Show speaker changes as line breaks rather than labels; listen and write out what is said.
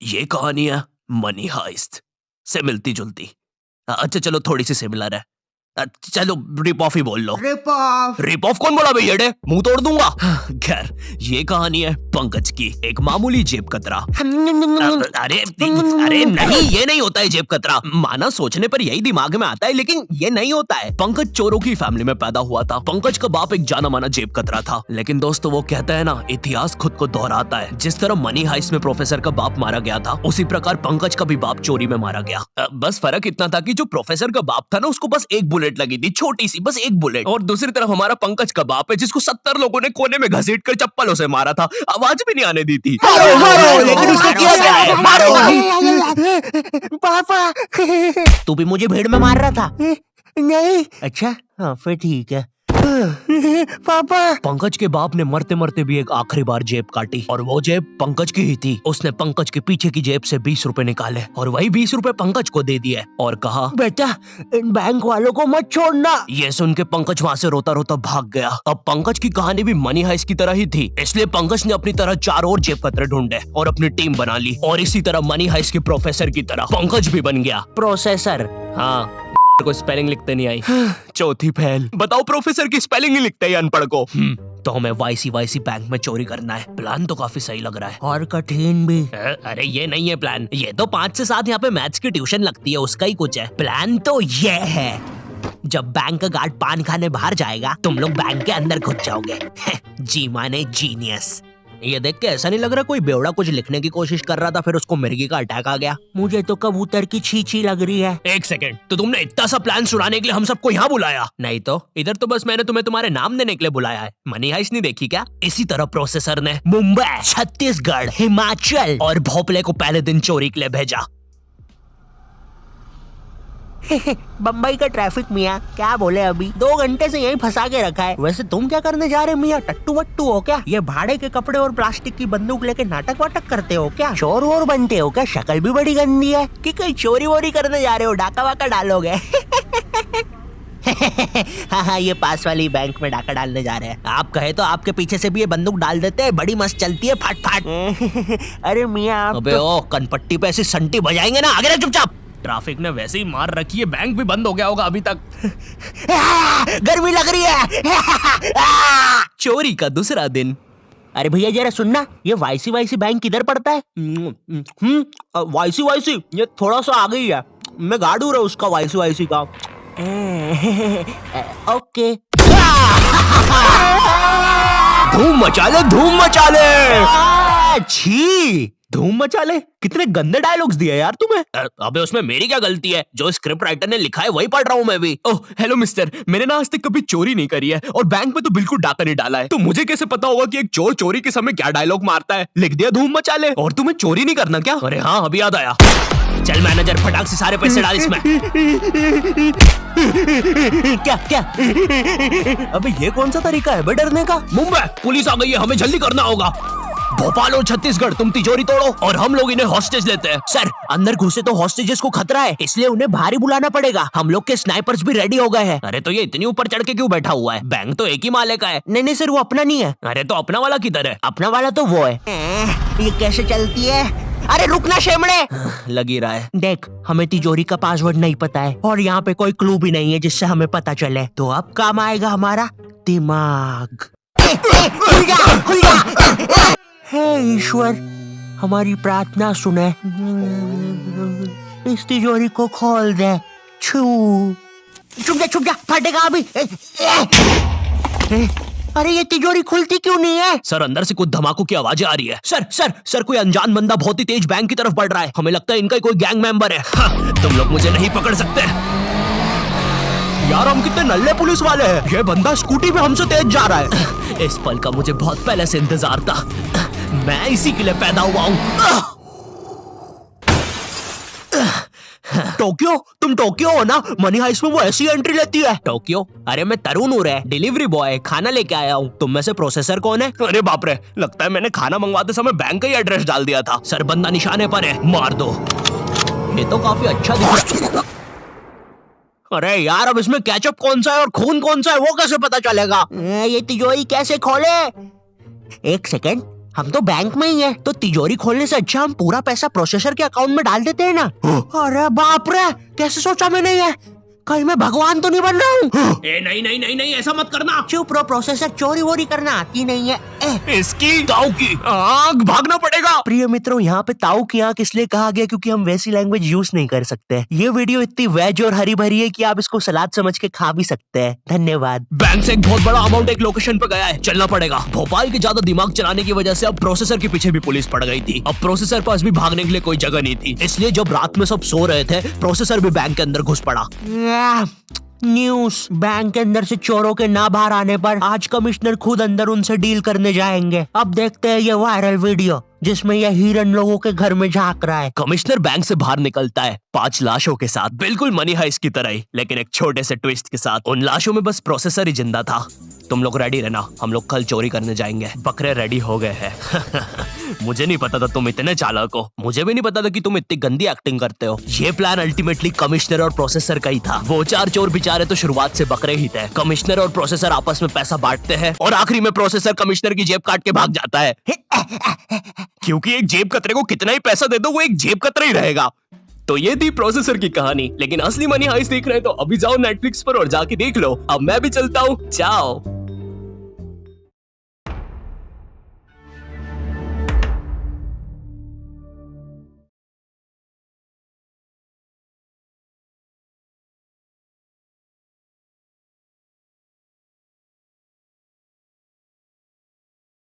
ये कहानी है मनी हाइस्ट से मिलती जुलती। अच्छा चलो थोड़ी सी सिमिलर है। चलो रिप ऑफ ही बोल लो। रिप ऑफ कौन बोला भैया? मुंह तोड़ दूंगा। खैर ये कहानी है पंकज की, एक मामूली जेब कतरा। अरे नहीं, ये नहीं होता है जेब कतरा। माना सोचने पर यही दिमाग में आता है, लेकिन ये नहीं होता है। पंकज चोरों की फैमिली में पैदा हुआ था। पंकज का बाप एक जाना माना जेब कतरा था। लेकिन दोस्तों वो कहता है ना, इतिहास खुद को दोहराता है। जिस तरह मनी हाइस्ट में प्रोफेसर का बाप मारा गया था, उसी प्रकार पंकज का भी बाप चोरी में मारा गया। बस फर्क इतना था कि जो प्रोफेसर का बाप था ना, उसको बस एक बुलेट लगी थी, छोटी सी, बस एक बुलेट। और दूसरी तरफ हमारा पंकज का बाप है, जिसको 70 लोगों ने कोने में घसीट कर चप्पलों से मारा था, आवाज भी नहीं आने दी थी।
लेकिन उसको किया क्या है? पापा तू भी मुझे भीड़ में मार रहा था? नहीं। अच्छा हाँ फिर ठीक है। पापा
पंकज के बाप ने मरते मरते भी एक आखिरी बार जेब काटी, और वो जेब पंकज की ही थी। उसने पंकज के पीछे की जेब से 20 रुपए निकाले और वही 20 रुपए पंकज को दे दिए और कहा,
बेटा इन बैंक वालों को मत छोड़ना।
ये सुन के पंकज वहाँ से रोता रोता भाग गया। अब पंकज की कहानी भी मनी हाइस्ट की तरह ही थी, इसलिए पंकज ने अपनी तरह 4 और जेब कतरे ढूंढे और अपनी टीम बना ली। और इसी तरह मनी हाइस्ट के प्रोफेसर की तरह पंकज भी बन गया
प्रोसेसर।
हाँ को स्पेलिंग लिखते नहीं आई। चौथी फैल। बताओ प्रोफेसर की स्पेलिंग ही लिखते हैं अनपढ़ को। तो हमें वाईसी बैंक में चोरी करना है। प्लान तो काफी सही लग रहा है
और कठिन भी।
अरे ये नहीं है प्लान, ये तो 5 से 7 यहाँ पे मैथ्स की ट्यूशन लगती है, उसका ही कुछ है। प्लान तो ये है, जब बैंक का गार्ड पान खाने बाहर जाएगा, तुम लोग बैंक के अंदर घुस जाओगे। जी माने जीनियस। ये देख के ऐसा नहीं लग रहा कोई बेवड़ा कुछ लिखने की कोशिश कर रहा था, फिर उसको मिर्गी का अटैक आ गया।
मुझे तो कबूतर की छींची लग रही है।
एक सेकंड, तो तुमने इतना सा प्लान सुनाने के लिए हम सबको यहाँ बुलाया? नहीं तो इधर तो बस मैंने तुम्हें तुम्हारे नाम देने के लिए बुलाया है। मनी हाइस्ट नहीं देखी क्या? इसी तरह प्रोसेसर ने मुंबई, छत्तीसगढ़, हिमाचल और भोपाल को पहले दिन चोरी के लिए भेजा।
बम्बई का ट्रैफिक मियाँ, क्या बोले अभी 2 घंटे से यहीं फंसा के रखा है। वैसे तुम क्या करने जा रहे मियाँ? टट्टू वट्टू हो क्या? ये भाड़े के कपड़े और प्लास्टिक की बंदूक लेके नाटक वाटक करते हो क्या? चोर वोर बनते हो क्या? शक्ल भी बड़ी गंदी है। कि कहीं चोरी वोरी करने जा रहे हो, डाका वाका डालोगे? हाँ ये पास वाली बैंक में डाका डालने जा रहे हैं। आप कहे तो आपके पीछे से भी ये बंदूक डाल देते हैं, बड़ी मस्त चलती है, फट फट। अरे मियाँ
अबे ओ कनपट्टी पे ऐसी संटी बजाएंगे ना, आगे चुपचाप। ट्रैफिक ने वैसे ही मार रखी है, बैंक भी बंद हो गया होगा अभी तक।
गर्मी लग रही है।
चोरी का दूसरा दिन।
अरे भैया जरा सुनना, ये वाईसी बैंक किधर पड़ता है? वाईसी ये थोड़ा सा आगे ही है। मैं गार्ड हूँ उसका, वाईसी का। ओके।
धूम मचा ले। छी, धूम मचा ले। कितने गंदे डायलॉग्स दिए यार तुम्हें। अबे उसमें मेरी क्या गलती है? जो स्क्रिप्ट राइटर ने लिखा है वही पढ़ रहा हूँ मैं भी। ओह हेलो मिस्टर, मैंने ना आज तक कभी चोरी नहीं करी है और बैंक में तो बिल्कुल डाका नहीं डाला है, तो मुझे कैसे पता होगा कि एक चोर चोरी के समय क्या डायलॉग मारता है? लिख दिया धूम मचा ले। और तुम्हें चोरी नहीं करना क्या? अरे हाँ अभी याद आया। चल मैनेजर फटाक से सारे पैसे डाल इसमें।
क्या?
अबे ये कौन सा तरीका है बे डरने का? मुंबई पुलिस आ गई है, हमें जल्दी करना होगा। भोपाल और छत्तीसगढ़ तुम तिजोरी तोड़ो और हम लोग इन्हें हॉस्टेज लेते हैं।
सर अंदर घुसे तो हॉस्टेजेस को खतरा है, इसलिए उन्हें बाहर ही बुलाना पड़ेगा। हम लोग के स्नाइपर्स भी रेडी हो गए हैं।
अरे तो ये इतनी ऊपर चढ़ के क्यों बैठा हुआ है? बैंक तो एक ही माले का है।
नहीं सर वो अपना नहीं है।
अरे तो अपना वाला किधर है?
अपना वाला तो वो है। ये कैसे चलती है? अरे रुकना शेमड़े।
लगी रहा है।
देख हमें तिजोरी का पासवर्ड नहीं पता है और यहाँ पे कोई क्लू भी नहीं है जिससे हमें पता चले, तो अब काम आएगा हमारा दिमाग। खुल जा। हे ईश्वर हमारी प्रार्थना सुने, इस तिजोरी को खोल दे। छुप जा फटेगा अभी। अरे ये तिजोरी खुलती क्यों नहीं है?
सर अंदर से कुछ धमाकों की आवाजें आ रही है। सर कोई अनजान बंदा बहुत ही तेज बैंक की तरफ बढ़ रहा है। हमें लगता है इनका कोई गैंग मेंबर है। हाँ, तुम लोग मुझे नहीं पकड़ सकते। यार हम कितने नल्ले पुलिस वाले हैं। ये बंदा स्कूटी पे हमसे तेज जा रहा है। इस पल का मुझे बहुत पहले से इंतजार था, मैं इसी के लिए पैदा हुआ हूँ। टोक्यो, तुम टोक्यो हो ना? मनी हाइस्ट में वो ऐसी एंट्री लेती है। टोक्यो? अरे मैं तरुण हूँ रे, डिलीवरी बॉय, खाना लेके आया हूँ। तुम में से प्रोसेसर कौन है? अरे बाप रे, लगता है मैंने खाना मंगवाते समय बैंक का ही एड्रेस डाल दिया था। सर बंदा निशाने पर है, मार दो। ये तो काफी अच्छा दिख रहा है। अरे यार अब इसमें केचप कौन सा है और खून कौन सा है वो कैसे पता चलेगा?
ये तिजोरी कैसे खोले? एक सेकंड, हम तो बैंक में ही है, तो तिजोरी खोलने से अच्छा हम पूरा पैसा प्रोसेसर के अकाउंट में डाल देते हैं ना। अरे बाप रे, कैसे सोचा मैंने ये? कहीं मैं भगवान तो नहीं बन रहा हूँ?
नहीं नहीं नहीं नहीं, ऐसा मत करना।
चुप रहो, प्रोसेसर चोरी वोरी करना आती नहीं है।
इसकी ताऊ की आग, भागना पड़ेगा।
प्रिय मित्रों, यहाँ पे ताऊ की आंख इसलिए कहा गया क्योंकि हम वैसी लैंग्वेज यूज नहीं कर सकते। ये वीडियो इतनी वेज और हरी भरी है कि आप इसको सलाद समझ के खा भी सकते हैं। धन्यवाद।
बैंक से एक बहुत बड़ा अमाउंट एक लोकेशन पे गया है, चलना पड़ेगा। भोपाल के ज्यादा दिमाग चलाने की वजह से अब प्रोसेसर के पीछे भी पुलिस पड़ गई थी। अब प्रोसेसर पास भी भागने के लिए कोई जगह नहीं थी, इसलिए जब रात में सब सो रहे थे, प्रोसेसर भी बैंक के अंदर घुस पड़ा। न्यूज़, बैंक के अंदर से चोरों के ना बाहर आने पर आज कमिश्नर खुद अंदर उनसे डील करने जाएंगे। अब देखते हैं ये वायरल वीडियो जिसमें यह हिरन लोगों के घर में झांक रहा है। कमिश्नर बैंक से बाहर निकलता है 5 लाशों के साथ, बिल्कुल मनी हाइस्ट की तरह ही, लेकिन एक छोटे से ट्विस्ट के साथ। उन लाशों में बस प्रोसेसर ही जिंदा था। तुम लोग रेडी रहना, हम लोग कल चोरी करने जाएंगे। बकरे रेडी हो गए हैं। मुझे नहीं पता था तुम इतने चालाक हो, मुझे भी नहीं पता था कि तुम इतनी गंदी एक्टिंग करते हो। ये प्लान अल्टीमेटली कमिश्नर और प्रोसेसर का ही था। वो 4 चोर बेचारे तो शुरुआत से बकरे ही थे। कमिश्नर और प्रोसेसर आपस में पैसा बांटते हैं और आखिरी में प्रोसेसर कमिश्नर की जेब काट के भाग जाता है। क्योंकि एक जेब कतरे को कितना ही पैसा दे दो, वो एक जेब कतरा ही रहेगा। तो ये थी प्रोसेसर की कहानी, लेकिन असली मनी हाइस्ट देख रहे हैं तो अभी जाओ नेटफ्लिक्स पर और जाके देख लो। अब मैं भी चलता हूँ, चाओ।